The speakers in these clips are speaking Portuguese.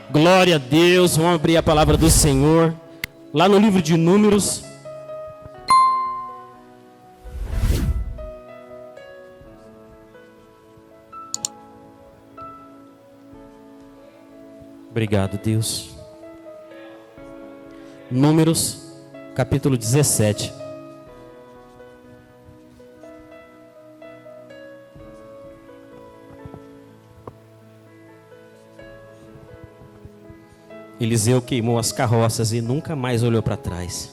Glória a Deus, vamos abrir a palavra do Senhor, lá no livro de Números. Obrigado, Deus. Números, capítulo 17. Eliseu queimou as carroças e nunca mais olhou para trás.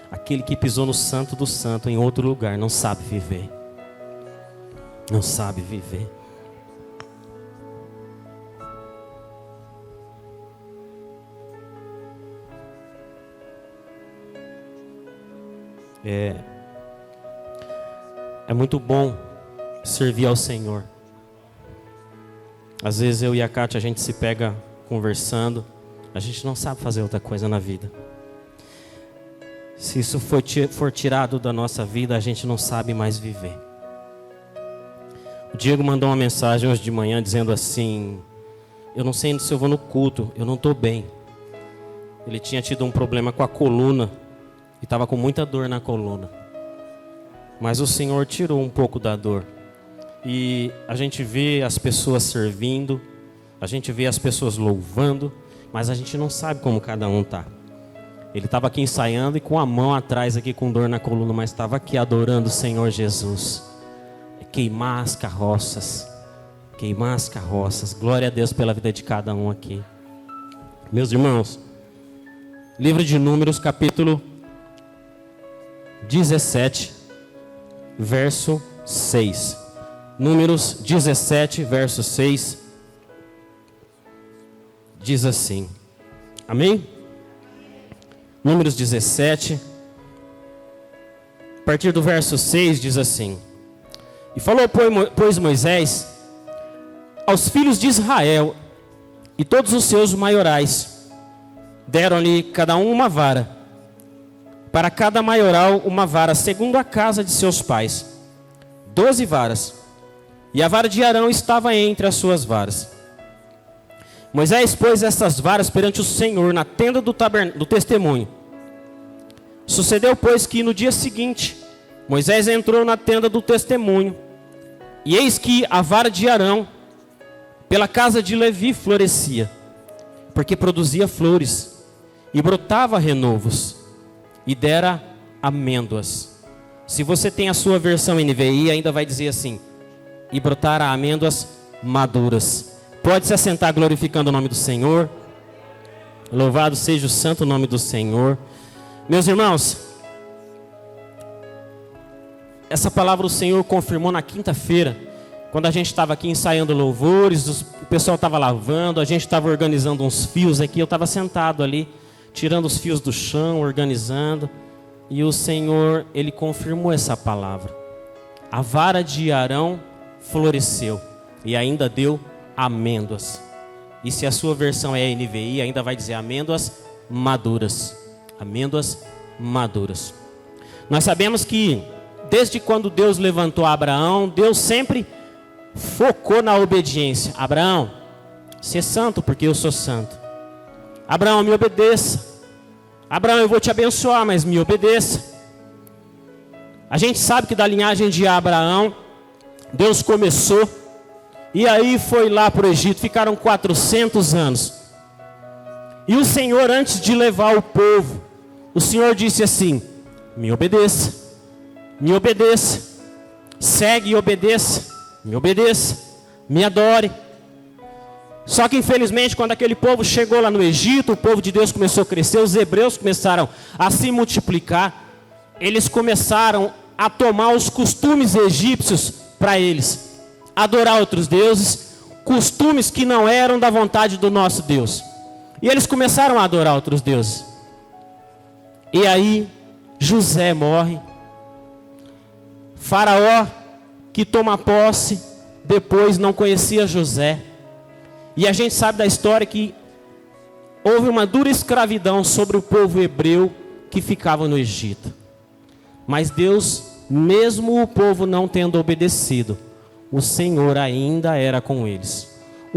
Aquele que pisou no santo do santo em outro lugar não sabe viver. Não sabe viver. É muito bom servir ao Senhor. Às vezes eu e a Kátia, a gente se pega conversando, a gente não sabe fazer outra coisa na vida. Se isso for tirado da nossa vida, a gente não sabe mais viver. O Diego mandou uma mensagem hoje de manhã dizendo assim: eu não sei se eu vou no culto, eu não estou bem. Ele tinha tido um problema com a coluna e estava com muita dor na coluna, mas o Senhor tirou um pouco da dor. E a gente vê as pessoas servindo, a gente vê as pessoas louvando, mas a gente não sabe como cada um está. Ele estava aqui ensaiando e com a mão atrás aqui com dor na coluna, mas estava aqui adorando o Senhor Jesus. Queimar as carroças. Queimar as carroças. Glória a Deus pela vida de cada um aqui. Meus irmãos, livro de Números, capítulo 17, verso 6. Números 17, verso 6. Diz assim. Amém? Números 17. A partir do verso 6 diz assim: E falou, pois, Moisés aos filhos de Israel e todos os seus maiorais. Deram-lhe cada um uma vara, para cada maioral uma vara, segundo a casa de seus pais, 12 varas. E a vara de Arão estava entre as suas varas. Moisés pôs essas varas perante o Senhor na tenda do testemunho. Sucedeu, pois, que no dia seguinte, Moisés entrou na tenda do testemunho, e eis que a vara de Arão, pela casa de Levi, florescia, porque produzia flores, e brotava renovos, e dera amêndoas. Se você tem a sua versão NVI, ainda vai dizer assim: e brotara amêndoas maduras. Pode se assentar glorificando o nome do Senhor. Louvado seja o santo nome do Senhor. Meus irmãos, essa palavra o Senhor confirmou na quinta-feira, quando a gente estava aqui ensaiando louvores, o pessoal estava lavando, a gente estava organizando uns fios aqui, eu estava sentado ali, tirando os fios do chão, organizando, e o Senhor, Ele confirmou essa palavra. A vara de Arão floresceu e ainda deu amêndoas. E se a sua versão é NVI, ainda vai dizer amêndoas maduras. Amêndoas maduras. Nós sabemos que desde quando Deus levantou Abraão, Deus sempre focou na obediência. Abraão, ser santo porque eu sou santo. Abraão, me obedeça. Abraão, eu vou te abençoar, mas me obedeça. A gente sabe que da linhagem de Abraão, Deus começou, e aí foi lá para o Egito, ficaram 400 anos. E o Senhor, antes de levar o povo, o Senhor disse assim: me obedeça, me obedeça, segue e obedeça, me adore. Só que infelizmente, quando aquele povo chegou lá no Egito, o povo de Deus começou a crescer, os hebreus começaram a se multiplicar, eles começaram a tomar os costumes egípcios para eles, adorar outros deuses, costumes que não eram da vontade do nosso Deus. E eles começaram a adorar outros deuses. E aí José morre. Faraó, que toma posse, depois não conhecia José. E a gente sabe da história que houve uma dura escravidão sobre o povo hebreu que ficava no Egito. Mas Deus, mesmo o povo não tendo obedecido, o Senhor ainda era com eles.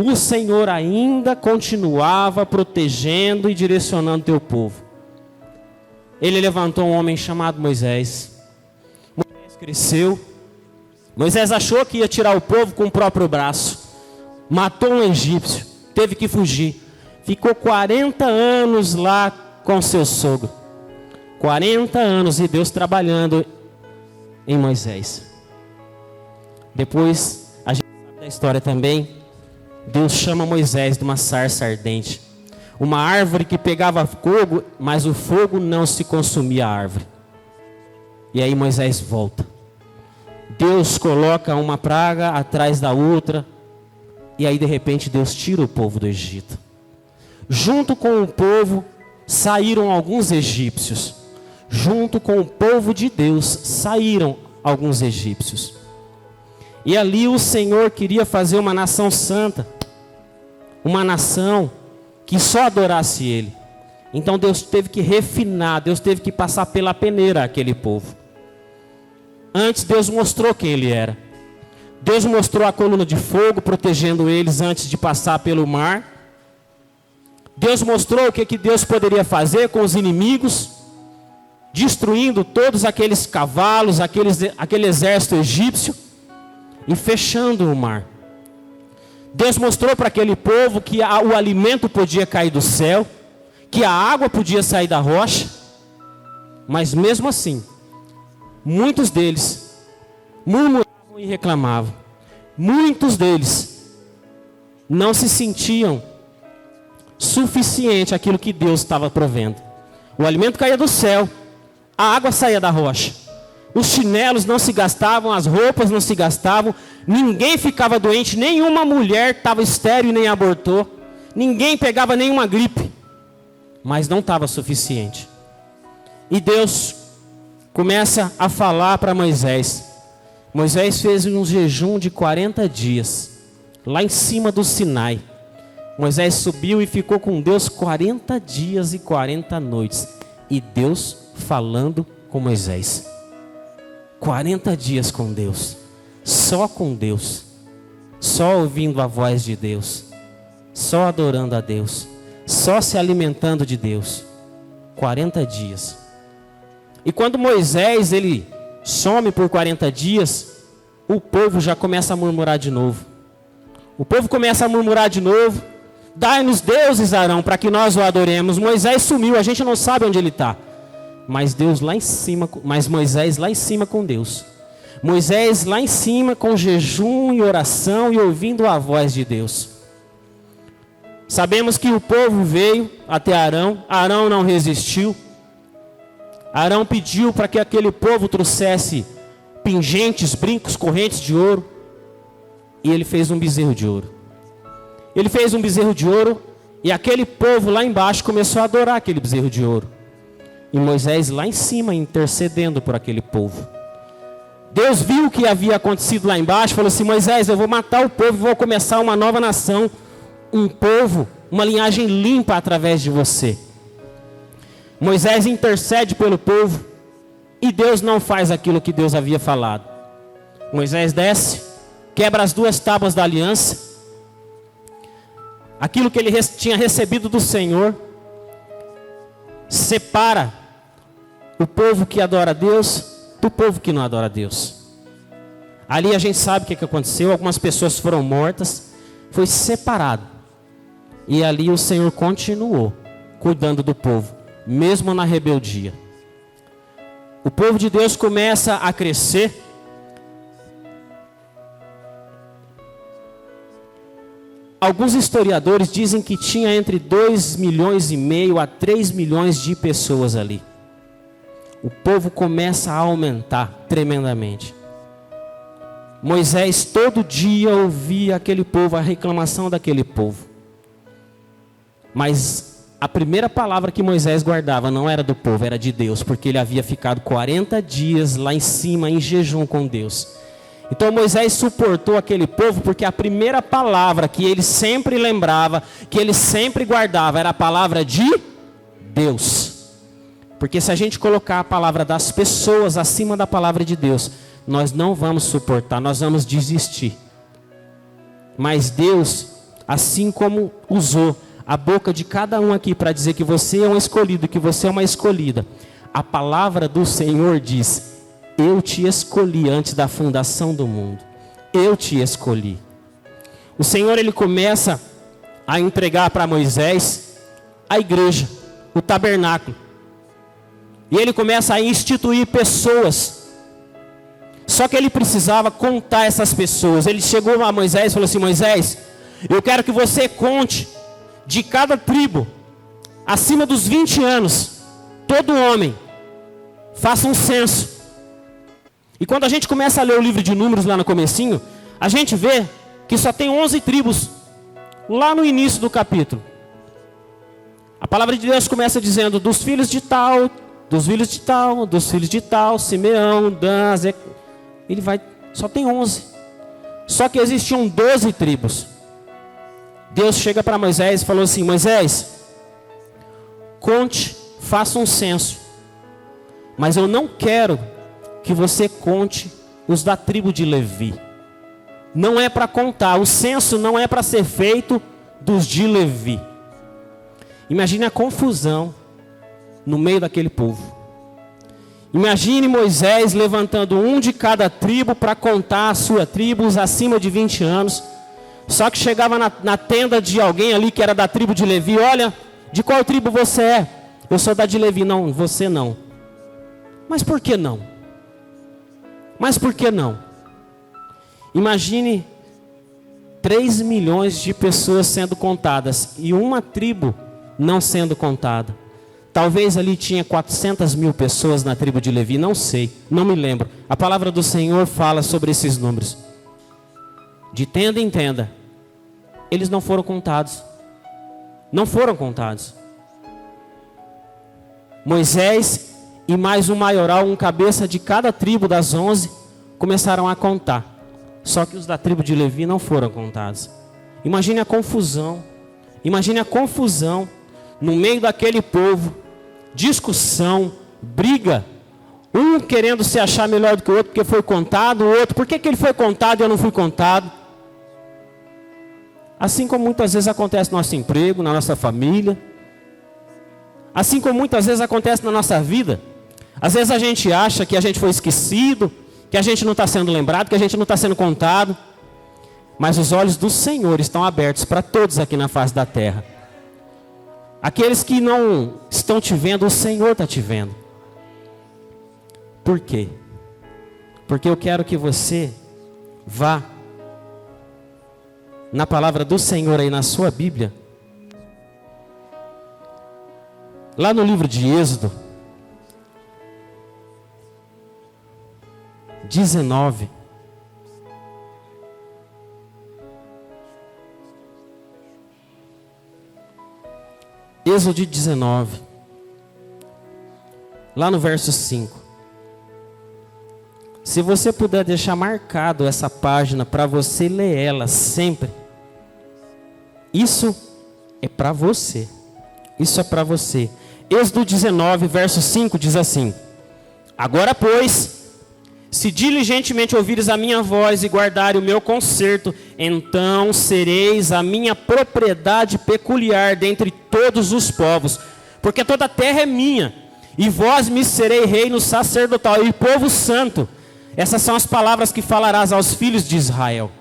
o Senhor ainda continuava protegendo e direcionando teu povo. Ele levantou um homem chamado Moisés. Moisés cresceu. Moisés achou que ia tirar o povo com o próprio braço. Matou um egípcio, teve que fugir. Ficou 40 anos lá com seu sogro. 40 anos e Deus trabalhando em Moisés. Depois, a gente sabe da história também. Deus chama Moisés de uma sarça ardente. Uma árvore que pegava fogo, mas o fogo não se consumia a árvore. E aí Moisés volta. Deus coloca uma praga atrás da outra. E aí de repente Deus tira o povo do Egito. Junto com o povo saíram alguns egípcios. Junto com o povo de Deus saíram alguns egípcios. E ali o Senhor queria fazer uma nação santa. Uma nação que só adorasse Ele. Então Deus teve que refinar, Deus teve que passar pela peneira aquele povo. Antes Deus mostrou quem Ele era. Deus mostrou a coluna de fogo protegendo eles antes de passar pelo mar. Deus mostrou o que Deus poderia fazer com os inimigos, destruindo todos aqueles cavalos, aquele exército egípcio e fechando o mar. Deus mostrou para aquele povo que o alimento podia cair do céu, que a água podia sair da rocha, mas mesmo assim, muitos deles murmuravam e reclamavam. Muitos deles não se sentiam suficiente aquilo que Deus estava provendo. O alimento caía do céu, a água saía da rocha. Os chinelos não se gastavam, as roupas não se gastavam, ninguém ficava doente, nenhuma mulher estava estéril nem abortou, ninguém pegava nenhuma gripe, mas não estava suficiente. E Deus começa a falar para Moisés. Moisés fez um jejum de 40 dias, lá em cima do Sinai. Moisés subiu e ficou com Deus 40 dias e 40 noites. E Deus falando com Moisés. 40 dias com Deus, só com Deus, só ouvindo a voz de Deus, só adorando a Deus, só se alimentando de Deus. 40 dias. E quando Moisés ele some por 40 dias, o povo já começa a murmurar de novo. O povo começa a murmurar de novo. Dai-nos deuses, Arão, para que nós o adoremos. Moisés sumiu, a gente não sabe onde ele está. Mas Moisés lá em cima com Deus. Moisés lá em cima com jejum e oração e ouvindo a voz de Deus. Sabemos que o povo veio até Arão. Arão não resistiu. Arão pediu para que aquele povo trouxesse pingentes, brincos, correntes de ouro. E ele fez um bezerro de ouro. Ele fez um bezerro de ouro e aquele povo lá embaixo começou a adorar aquele bezerro de ouro. E Moisés lá em cima intercedendo por aquele povo. Deus viu o que havia acontecido lá embaixo, falou assim: Moisés, eu vou matar o povo e vou começar uma nova nação. Um povo, uma linhagem limpa através de você. Moisés intercede pelo povo e Deus não faz aquilo que Deus havia falado. Moisés desce, quebra as 2 tábuas da aliança. Aquilo que ele tinha recebido do Senhor, separa o povo que adora a Deus do povo que não adora a Deus. Ali a gente sabe o que aconteceu. Algumas pessoas foram mortas, foi separado. E ali o Senhor continuou cuidando do povo, mesmo na rebeldia. O povo de Deus começa a crescer. Alguns historiadores dizem que tinha entre 2,5 milhões a 3 milhões de pessoas ali. O povo começa a aumentar tremendamente. Moisés todo dia ouvia aquele povo, a reclamação daquele povo. Mas a primeira palavra que Moisés guardava não era do povo, era de Deus, porque ele havia ficado 40 dias lá em cima em jejum com Deus. Então Moisés suportou aquele povo porque a primeira palavra que ele sempre lembrava, que ele sempre guardava, era a palavra de Deus. Porque se a gente colocar a palavra das pessoas acima da palavra de Deus, nós não vamos suportar, nós vamos desistir. Mas Deus, assim como usou a boca de cada um aqui para dizer que você é um escolhido, que você é uma escolhida, a palavra do Senhor diz: eu te escolhi antes da fundação do mundo. Eu te escolhi. O Senhor, ele começa a entregar para Moisés a igreja, o tabernáculo. E ele começa a instituir pessoas. Só que ele precisava contar essas pessoas. Ele chegou a Moisés e falou assim: Moisés, eu quero que você conte de cada tribo, acima dos 20 anos, todo homem, faça um censo. E quando a gente começa a ler o livro de Números lá no comecinho, a gente vê que só tem 11 tribos, lá no início do capítulo. A palavra de Deus começa dizendo: dos filhos de tal, dos filhos de tal, dos filhos de tal, Simeão, Dan, Zé. Ele vai, só tem 11. Só que existiam 12 tribos. Deus chega para Moisés e falou assim: Moisés, conte, faça um censo. Mas eu não quero que você conte os da tribo de Levi. Não é para contar, o censo não é para ser feito dos de Levi. Imagine a confusão no meio daquele povo. Imagine Moisés levantando um de cada tribo para contar a sua tribo, os acima de 20 anos. Só que chegava na tenda de alguém ali que era da tribo de Levi: olha, de qual tribo você é? Eu sou da de Levi. Não, você não. Mas por que não? Mas por que não? Imagine 3 milhões de pessoas sendo contadas e uma tribo não sendo contada. Talvez ali tinha 400 mil pessoas na tribo de Levi, não sei, não me lembro. A palavra do Senhor fala sobre esses números. De tenda em tenda, eles não foram contados. Não foram contados. Moisés e mais um maioral, um cabeça de cada tribo das 11, começaram a contar. Só que os da tribo de Levi não foram contados. Imagine a confusão. Imagine a confusão no meio daquele povo. Discussão, briga. Um querendo se achar melhor do que o outro porque foi contado. O outro, por que ele foi contado e eu não fui contado? Assim como muitas vezes acontece no nosso emprego, na nossa família. Assim como muitas vezes acontece na nossa vida. Às vezes a gente acha que a gente foi esquecido, que a gente não está sendo lembrado, que a gente não está sendo contado. Mas os olhos do Senhor estão abertos para todos aqui na face da terra. Aqueles que não estão te vendo, o Senhor está te vendo. Por quê? Porque eu quero que você vá na palavra do Senhor aí na sua Bíblia. Lá no livro de Êxodo 19. Êxodo 19. Lá no verso 5. Se você puder deixar marcado essa página para você ler ela sempre. Isso é para você. Isso é para você. Êxodo 19, verso 5 diz assim: agora, pois, se diligentemente ouvires a minha voz e guardares o meu concerto, então sereis a minha propriedade peculiar dentre todos os povos, porque toda a terra é minha, e vós me serei reino sacerdotal e povo santo. Essas são as palavras que falarás aos filhos de Israel.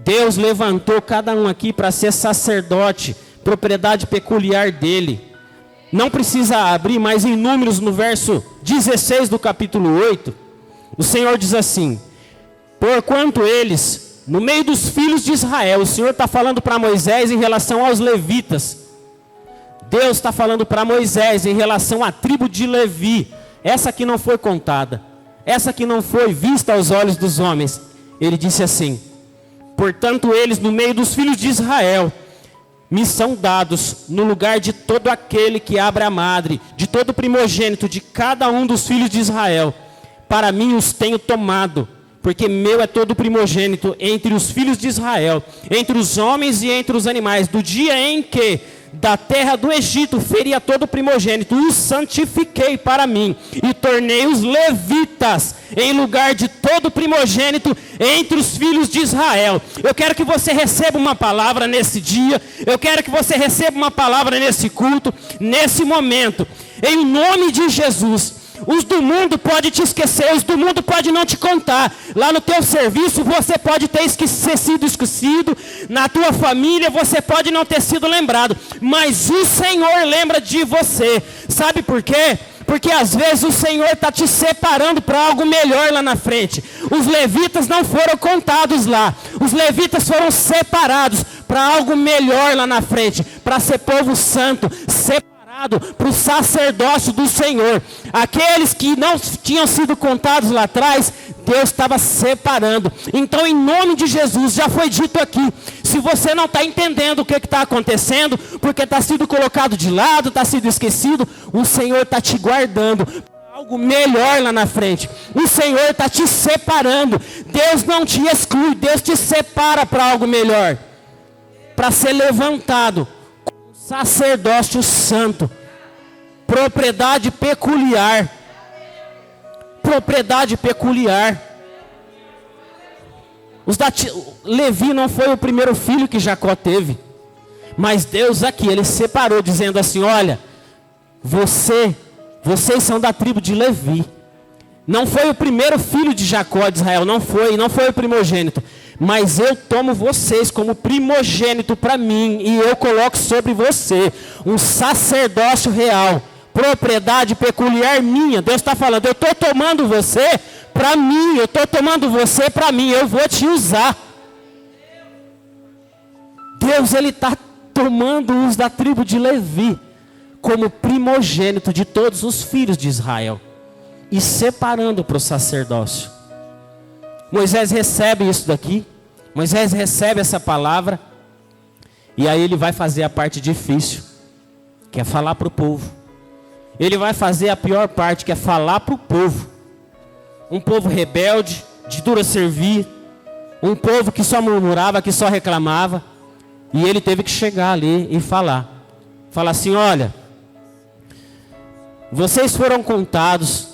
Deus levantou cada um aqui para ser sacerdote, propriedade peculiar dele. Não precisa abrir, mas em Números, no verso 16 do capítulo 8, o Senhor diz assim: porquanto eles, no meio dos filhos de Israel, o Senhor está falando para Moisés em relação aos levitas. Deus está falando para Moisés em relação à tribo de Levi. Essa que não foi contada, essa que não foi vista aos olhos dos homens. Ele disse assim: portanto eles, no meio dos filhos de Israel, me são dados no lugar de todo aquele que abre a madre, de todo primogênito, de cada um dos filhos de Israel. Para mim os tenho tomado, porque meu é todo primogênito entre os filhos de Israel, entre os homens e entre os animais, do dia em que da terra do Egito, feri a todo primogênito, os santifiquei para mim, e tornei os levitas em lugar de todo primogênito entre os filhos de Israel. Eu quero que você receba uma palavra nesse dia, eu quero que você receba uma palavra nesse culto, nesse momento, em nome de Jesus. Os do mundo podem te esquecer, os do mundo podem não te contar. Lá no teu serviço você pode ter sido esquecido, na tua família você pode não ter sido lembrado, mas o Senhor lembra de você. Sabe por quê? Porque às vezes o Senhor está te separando para algo melhor lá na frente. Os levitas não foram contados lá, os levitas foram separados para algo melhor lá na frente, para ser povo santo, para o sacerdócio do Senhor. Aqueles que não tinham sido contados lá atrás, Deus estava separando. Então, em nome de Jesus, já foi dito aqui, se você não está entendendo o que está acontecendo, porque está sendo colocado de lado, está sendo esquecido, o Senhor está te guardando para algo melhor lá na frente. O Senhor está te separando. Deus não te exclui, Deus te separa para algo melhor, para ser levantado sacerdócio santo, propriedade peculiar. Propriedade peculiar. Levi não foi o primeiro filho que Jacó teve, mas Deus aqui, Ele separou, dizendo assim: olha, vocês são da tribo de Levi. Não foi o primeiro filho de Jacó, de Israel, não foi o primogênito. Mas eu tomo vocês como primogênito para mim, e eu coloco sobre você um sacerdócio real, propriedade peculiar minha. Deus está falando, eu estou tomando você para mim, eu estou tomando você para mim, eu vou te usar. Deus, Ele está tomando os da tribo de Levi como primogênito de todos os filhos de Israel e separando para o sacerdócio. Moisés recebe isso daqui, Moisés recebe essa palavra, e aí ele vai fazer a parte difícil, que é falar para o povo. Ele vai fazer a pior parte, que é falar para o povo. Um povo rebelde, de dura servir, um povo que só murmurava, que só reclamava, e ele teve que chegar ali e falar assim: olha, vocês foram contados,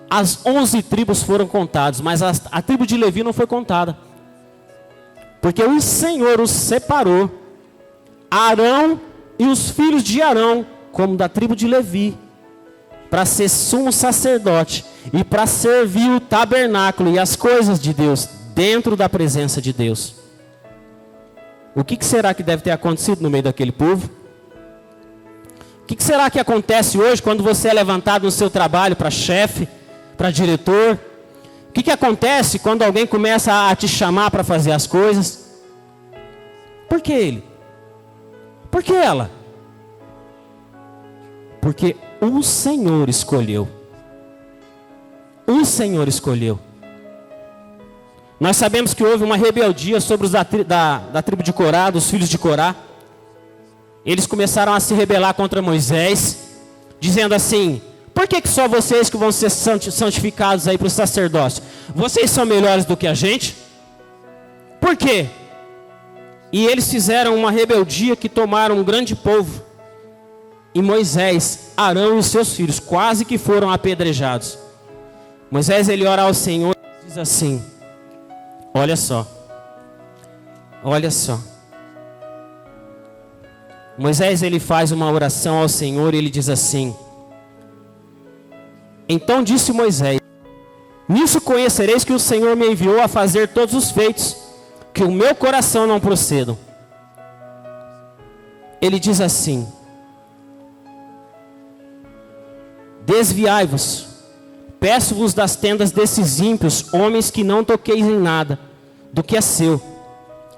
as 11 tribos foram contadas, mas a tribo de Levi não foi contada. Porque o Senhor os separou, Arão e os filhos de Arão, como da tribo de Levi, para ser sumo sacerdote e para servir o tabernáculo e as coisas de Deus, dentro da presença de Deus. O que será que deve ter acontecido no meio daquele povo? O que será que acontece hoje quando você é levantado no seu trabalho para chefe, para diretor? O que acontece quando alguém começa a te chamar para fazer as coisas? Por que ele? Por que ela? Porque o Senhor escolheu. O Senhor escolheu. Nós sabemos que houve uma rebeldia sobre os da tribo de Corá, dos filhos de Corá. Eles começaram a se rebelar contra Moisés, dizendo assim: por que só vocês que vão ser santificados aí para o sacerdócio? Vocês são melhores do que a gente? Por quê? E eles fizeram uma rebeldia que tomaram um grande povo. E Moisés, Arão e os seus filhos quase que foram apedrejados. Moisés, ele ora ao Senhor e diz assim: olha só. Moisés, ele faz uma oração ao Senhor e ele diz assim: então disse Moisés: nisso conhecereis que o Senhor me enviou a fazer todos os feitos, que o meu coração não proceda. Ele diz assim: desviai-vos, peço-vos das tendas desses ímpios, homens que não toqueis em nada do que é seu,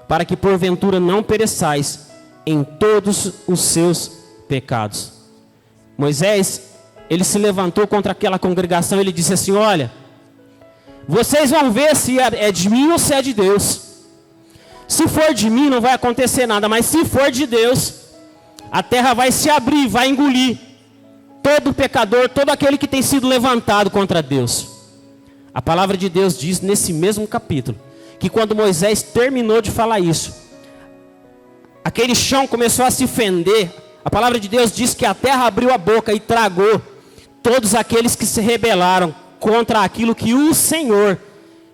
para que porventura não pereçais em todos os seus pecados. Moisés, ele se levantou contra aquela congregação, ele disse assim: olha, vocês vão ver se é de mim ou se é de Deus. Se for de mim não vai acontecer nada, mas se for de Deus, a terra vai se abrir, vai engolir todo pecador, todo aquele que tem sido levantado contra Deus. A palavra de Deus diz nesse mesmo capítulo, que quando Moisés terminou de falar isso, aquele chão começou a se fender, A palavra de Deus diz que a terra abriu a boca e tragou todos aqueles que se rebelaram contra aquilo que o Senhor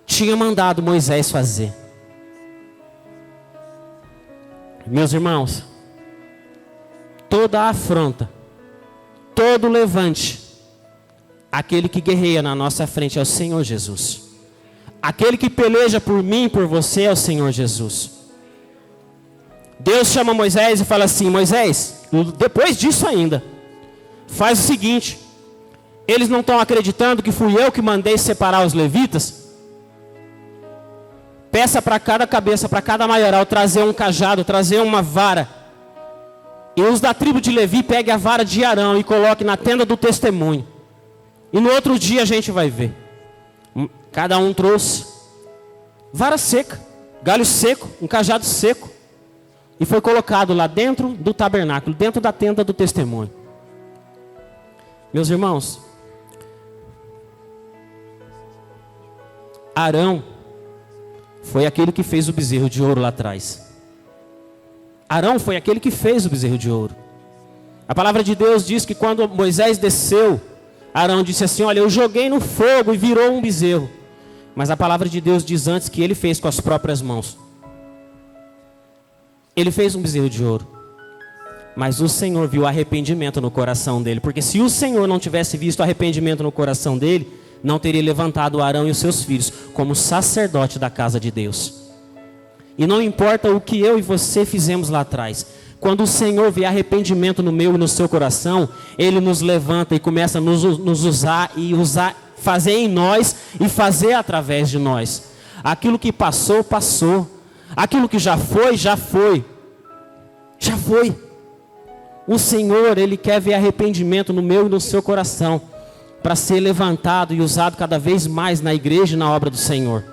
tinha mandado Moisés fazer. Meus irmãos, toda afronta, todo levante, aquele que guerreia na nossa frente é o Senhor Jesus. Aquele que peleja por mim e por você é o Senhor Jesus. Deus chama Moisés e fala assim: Moisés, depois disso ainda, faz o seguinte, eles não estão acreditando que fui eu que mandei separar os levitas? Peça para cada cabeça, para cada maioral, trazer um cajado, trazer uma vara. E os da tribo de Levi peguem a vara de Arão e coloquem na tenda do testemunho. E no outro dia a gente vai ver. Cada um trouxe vara seca, galho seco, um cajado seco. E foi colocado lá dentro do tabernáculo, dentro da tenda do testemunho. Meus irmãos, Arão foi aquele que fez o bezerro de ouro lá atrás. Arão foi aquele que fez o bezerro de ouro. A palavra de Deus diz que quando Moisés desceu, Arão disse assim: olha, eu joguei no fogo e virou um bezerro. Mas a palavra de Deus diz antes que ele fez com as próprias mãos. Ele fez um bezerro de ouro. Mas o Senhor viu arrependimento no coração dele. Porque se o Senhor não tivesse visto arrependimento no coração dele, não teria levantado Arão e os seus filhos como sacerdote da casa de Deus. E não importa o que eu e você fizemos lá atrás. Quando o Senhor vê arrependimento no meu e no seu coração, Ele nos levanta e começa a nos usar e fazer em nós e fazer através de nós. Aquilo que passou, passou. Aquilo que já foi, já foi. Já foi. O Senhor, Ele quer ver arrependimento no meu e no seu coração, para ser levantado e usado cada vez mais na igreja e na obra do Senhor.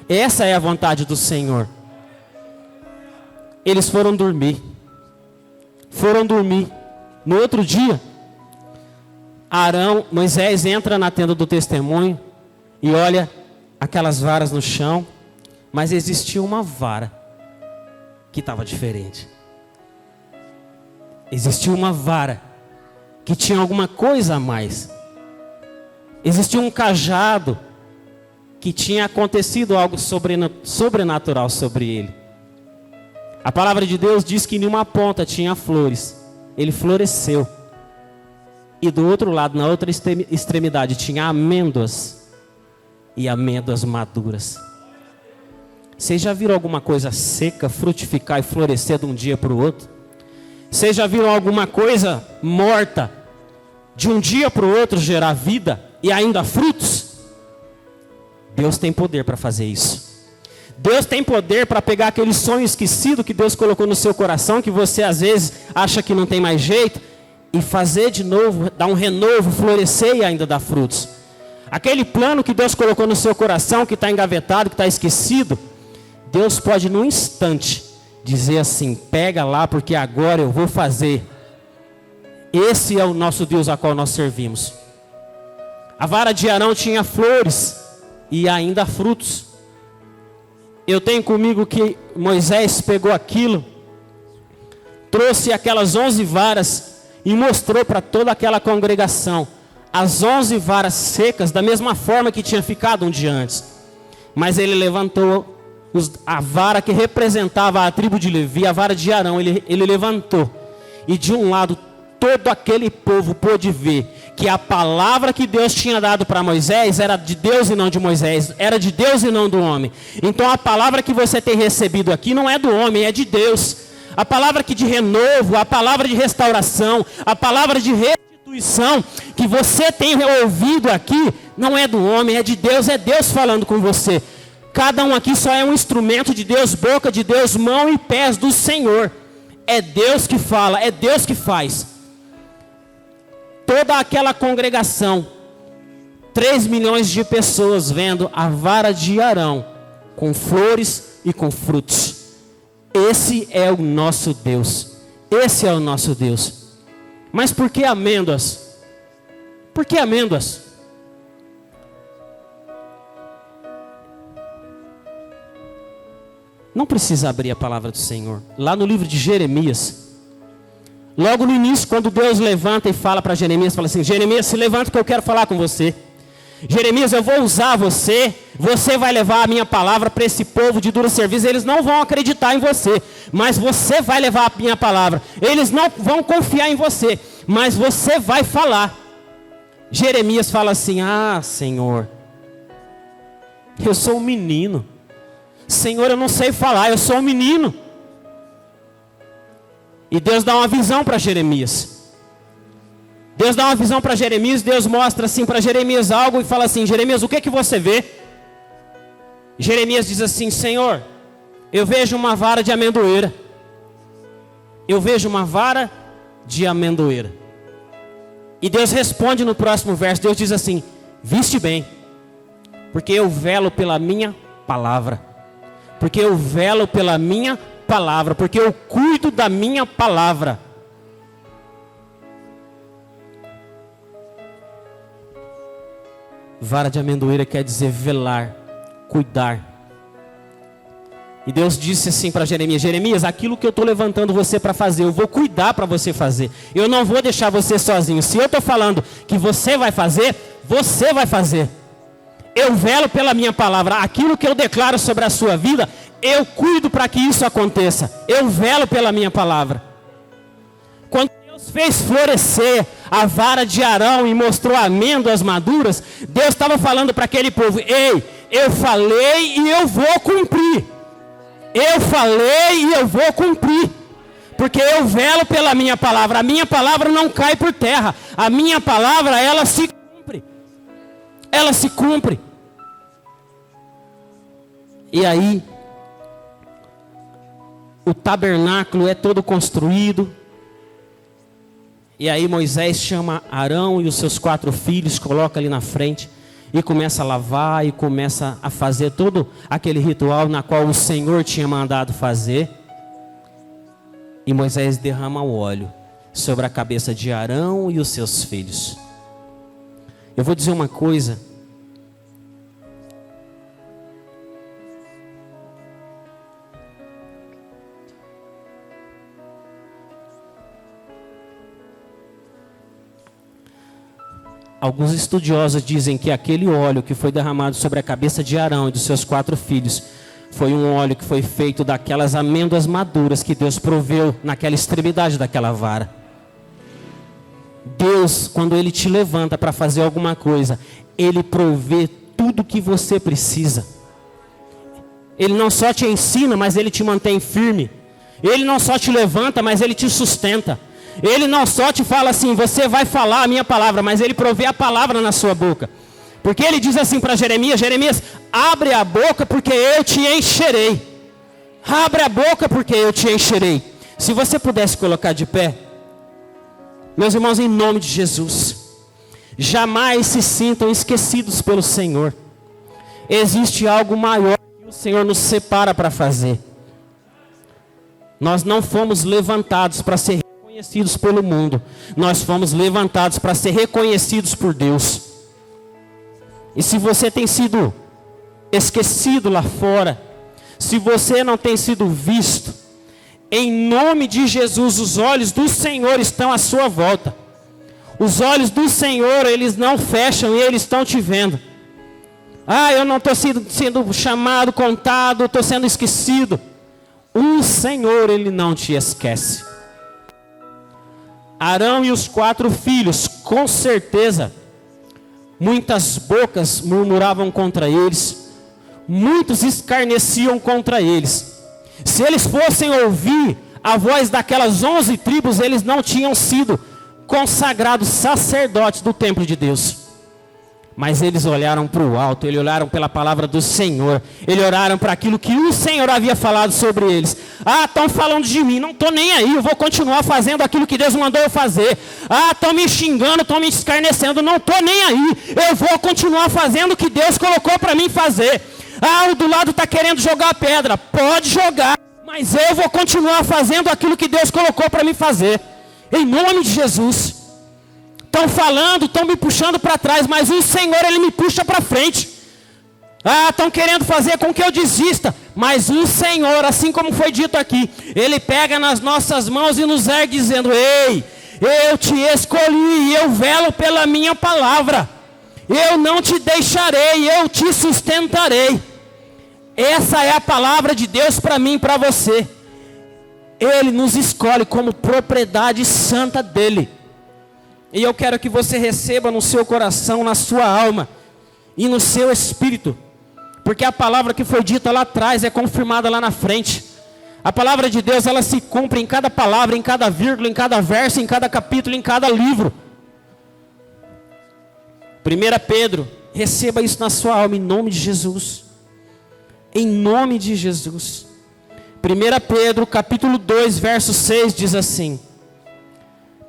Essa é a vontade do Senhor. Eles foram dormir. No outro dia, Moisés entra na tenda do testemunho e olha aquelas varas no chão, mas existia uma vara que estava diferente. Existia uma vara que tinha alguma coisa a mais. Existia um cajado que tinha acontecido algo sobrenatural sobre ele. A palavra de Deus diz que em uma ponta tinha flores. Ele floresceu. E do outro lado, na outra extremidade, tinha amêndoas. E amêndoas maduras. Vocês já viram alguma coisa seca frutificar e florescer de um dia para o outro? Vocês já viram alguma coisa morta de um dia para o outro gerar vida e ainda frutos? Deus tem poder para fazer isso. Deus tem poder para pegar aquele sonho esquecido que Deus colocou no seu coração, que você às vezes acha que não tem mais jeito, e fazer de novo, dar um renovo, florescer e ainda dar frutos. Aquele plano que Deus colocou no seu coração, que está engavetado, que está esquecido, Deus pode num instante dizer assim: pega lá, porque agora eu vou fazer. Esse é o nosso Deus a qual nós servimos. A vara de Arão tinha flores e ainda frutos. Eu tenho comigo que Moisés pegou aquilo, trouxe aquelas 11 varas e mostrou para toda aquela congregação as 11 varas secas, da mesma forma que tinha ficado um dia antes. Mas ele levantou a vara que representava a tribo de Levi, a vara de Arão, ele levantou. E de um lado, todo aquele povo pôde ver que a palavra que Deus tinha dado para Moisés era de Deus e não de Moisés, era de Deus e não do homem. Então a palavra que você tem recebido aqui não é do homem, é de Deus. A palavra que de renovo, a palavra de restauração, a palavra de restituição que você tem ouvido aqui, não é do homem, é de Deus, é Deus falando com você. Cada um aqui só é um instrumento de Deus, boca de Deus, mão e pés do Senhor. É Deus que fala, é Deus que faz. Toda aquela congregação, 3 milhões de pessoas vendo a vara de Arão, com flores e com frutos. Esse é o nosso Deus. Esse é o nosso Deus. Mas por que amêndoas? Por que amêndoas? Não precisa abrir a palavra do Senhor. Lá no livro de Jeremias, Logo no início, quando Deus levanta e fala para Jeremias, fala assim: Jeremias, se levanta que eu quero falar com você. Jeremias, eu vou usar você, você vai levar a minha palavra para esse povo de duro serviço. Eles não vão acreditar em você, mas você vai levar a minha palavra. Eles não vão confiar em você, mas você vai falar. Jeremias fala assim: ah, Senhor, eu sou um menino. Senhor, eu não sei falar, eu sou um menino. E Deus dá uma visão para Jeremias. Deus dá uma visão para Jeremias, Deus mostra assim para Jeremias algo e fala assim: Jeremias, o que você vê? Jeremias diz assim: Senhor, eu vejo uma vara de amendoeira. Eu vejo uma vara de amendoeira. E Deus responde no próximo verso, Deus diz assim: viste bem, porque eu velo pela minha palavra. Porque eu velo pela minha palavra, porque eu cuido da minha palavra. Vara de amendoeira quer dizer velar, cuidar. E Deus disse assim para Jeremias: Jeremias, aquilo que eu estou levantando você para fazer, eu vou cuidar para você fazer. Eu não vou deixar você sozinho. Se eu estou falando que você vai fazer, você vai fazer. Eu velo pela minha palavra. Aquilo que eu declaro sobre a sua vida, eu cuido para que isso aconteça. Eu velo pela minha palavra. Quando Deus fez florescer a vara de Arão e mostrou amêndoas maduras, Deus estava falando para aquele povo: ei, eu falei e eu vou cumprir. Eu falei e eu vou cumprir. Porque eu velo pela minha palavra. A minha palavra não cai por terra. A minha palavra, ela se cumpre. Ela se cumpre. E aí, o tabernáculo é todo construído. E aí Moisés chama Arão e os seus 4 filhos, coloca ali na frente e começa a lavar e começa a fazer todo aquele ritual na qual o Senhor tinha mandado fazer. E Moisés derrama o óleo sobre a cabeça de Arão e os seus filhos. Eu vou dizer uma coisa. Alguns estudiosos dizem que aquele óleo que foi derramado sobre a cabeça de Arão e dos seus 4 filhos foi um óleo que foi feito daquelas amêndoas maduras que Deus proveu naquela extremidade daquela vara. Deus, quando Ele te levanta para fazer alguma coisa, Ele provê tudo que você precisa. Ele não só te ensina, mas Ele te mantém firme. Ele não só te levanta, mas Ele te sustenta. Ele não só te fala assim: você vai falar a minha palavra, mas Ele provê a palavra na sua boca. Porque Ele diz assim para Jeremias: Jeremias, abre a boca porque eu te encherei. Abre a boca porque eu te encherei. Se você pudesse colocar de pé, meus irmãos, em nome de Jesus, jamais se sintam esquecidos pelo Senhor. Existe algo maior que o Senhor nos separa para fazer. Nós não fomos levantados para ser reconhecidos pelo mundo. Nós fomos levantados para ser reconhecidos por Deus. E se você tem sido esquecido lá fora, se você não tem sido visto, em nome de Jesus, os olhos do Senhor estão à sua volta. Os olhos do Senhor, eles não fecham e eles estão te vendo. Ah, eu não estou sendo chamado, contado, estou sendo esquecido. O Senhor, Ele não te esquece. Arão e os 4 filhos, com certeza, muitas bocas murmuravam contra eles, muitos escarneciam contra eles. Se eles fossem ouvir a voz daquelas 11 tribos, eles não tinham sido consagrados sacerdotes do templo de Deus. Mas eles olharam para o alto, eles olharam pela palavra do Senhor, eles olharam para aquilo que o Senhor havia falado sobre eles. Ah, estão falando de mim, não estou nem aí, eu vou continuar fazendo aquilo que Deus mandou eu fazer. Ah, estão me xingando, estão me escarnecendo, não estou nem aí, eu vou continuar fazendo o que Deus colocou para mim fazer. Ah, o do lado está querendo jogar pedra, pode jogar, mas eu vou continuar fazendo aquilo que Deus colocou para mim fazer, em nome de Jesus. Estão falando, estão me puxando para trás, mas o Senhor, Ele me puxa para frente. Ah, estão querendo fazer com que eu desista, Mas o Senhor, assim como foi dito aqui, Ele pega nas nossas mãos e nos ergue dizendo: ei, eu te escolhi e eu velo pela minha palavra. Eu não te deixarei, eu te sustentarei. Essa é a palavra de Deus para mim e para você. Ele nos escolhe como propriedade santa dEle. E eu quero que você receba no seu coração, na sua alma e no seu espírito. Porque a palavra que foi dita lá atrás é confirmada lá na frente. A palavra de Deus, ela se cumpre em cada palavra, em cada vírgula, em cada verso, em cada capítulo, em cada livro. 1 Pedro, receba isso na sua alma em nome de Jesus. Em nome de Jesus. 1 Pedro capítulo 2, verso 6 diz assim: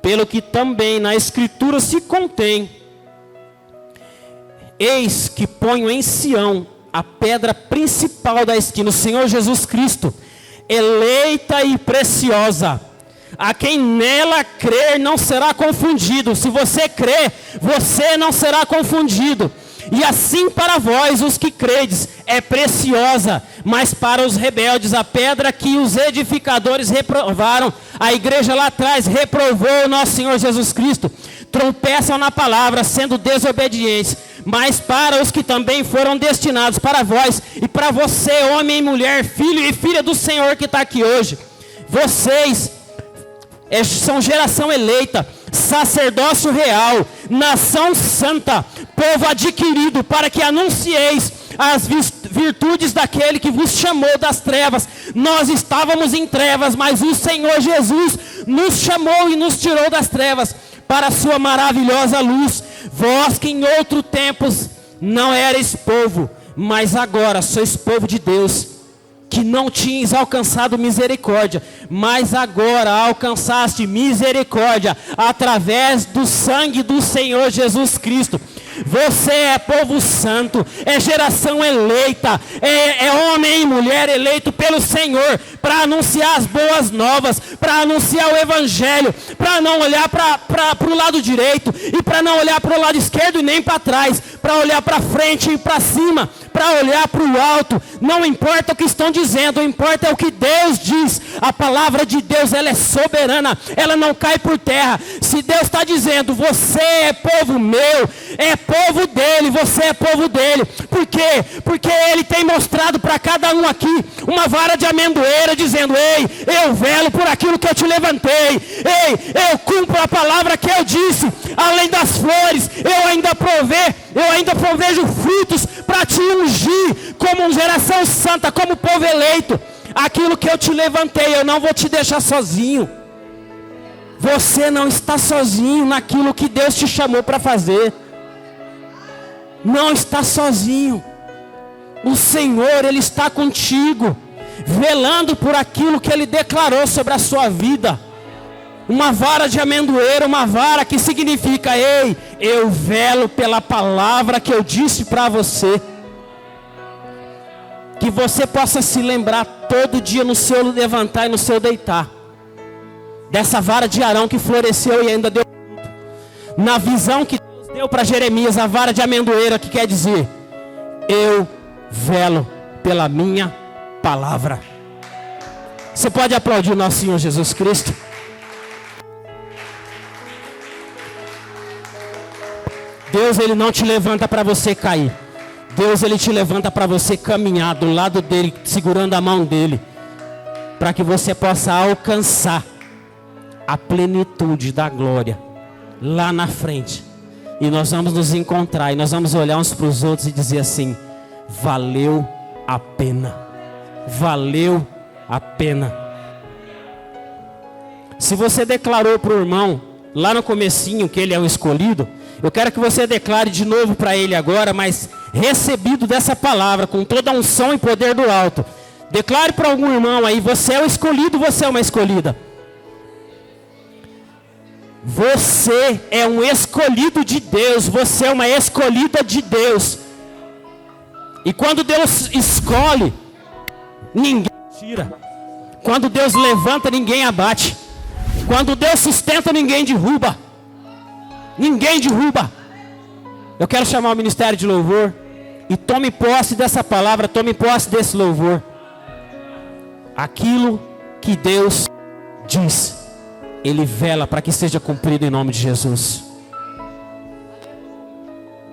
pelo que também na Escritura se contém: eis que ponho em Sião a pedra principal da esquina, o Senhor Jesus Cristo, eleita e preciosa. A quem nela crer não será confundido. Se você crer, você não será confundido. E assim para vós, os que credes, é preciosa, mas para os rebeldes, a pedra que os edificadores reprovaram, a igreja lá atrás reprovou o nosso Senhor Jesus Cristo, tropeçam na palavra, sendo desobedientes. Mas para os que também foram destinados, para vós e para você, homem e mulher, filho e filha do Senhor que está aqui hoje, vocês são geração eleita, sacerdócio real, nação santa, povo adquirido, para que anuncieis as virtudes daquele que vos chamou das trevas. Nós estávamos em trevas, mas o Senhor Jesus nos chamou e nos tirou das trevas para a sua maravilhosa luz. Vós que em outro tempos não erais povo, mas agora sois povo de Deus, que não tinhas alcançado misericórdia, mas agora alcançaste misericórdia através do sangue do Senhor Jesus Cristo. Você é povo santo, é geração eleita, é homem e mulher eleito pelo Senhor, para anunciar as boas novas, para anunciar o Evangelho, para não olhar para o lado direito, e para não olhar para o lado esquerdo e nem para trás, para olhar para frente e para cima, para olhar para o alto. Não importa o que estão dizendo, o importa é o que Deus diz. A palavra de Deus, ela é soberana, ela não cai por terra. Se Deus está dizendo, você é povo meu, é povo dele, você é povo dele. Por quê? Porque ele tem mostrado para cada um aqui uma vara de amendoeira, dizendo: ei, eu velo por aquilo que eu te levantei, ei, eu cumpro a palavra que eu disse. Além das flores, eu ainda provejo frutos para te ungir como uma geração santa, como povo eleito. Aquilo que eu te levantei, eu não vou te deixar sozinho. Você não está sozinho naquilo que Deus te chamou para fazer. Não está sozinho. O Senhor, Ele está contigo, velando por aquilo que Ele declarou sobre a sua vida. Uma vara de amendoeira, uma vara que significa: ei, eu velo pela palavra que eu disse para você. Que você possa se lembrar todo dia no seu levantar e no seu deitar, dessa vara de Arão que floresceu e ainda deu fruto. Na visão que Deus deu para Jeremias, a vara de amendoeira, que quer dizer: eu velo pela minha palavra. Você pode aplaudir o nosso Senhor Jesus Cristo? Deus, Ele não te levanta para você cair. Deus, Ele te levanta para você caminhar do lado dEle, segurando a mão dEle, para que você possa alcançar a plenitude da glória lá na frente. E nós vamos nos encontrar e nós vamos olhar uns para os outros e dizer assim: valeu a pena. Valeu a pena. Se você declarou para o irmão lá no comecinho que ele é o escolhido, eu quero que você declare de novo para ele agora, mas recebido dessa palavra, com toda a unção e poder do alto. Declare para algum irmão aí: você é o escolhido, você é uma escolhida. Você é um escolhido de Deus, você é uma escolhida de Deus. E quando Deus escolhe, ninguém tira. Quando Deus levanta, ninguém abate. Quando Deus sustenta, ninguém derruba. Ninguém derruba. Eu quero chamar o ministério de louvor. E tome posse dessa palavra, tome posse desse louvor. Aquilo que Deus diz, Ele vela para que seja cumprido em nome de Jesus.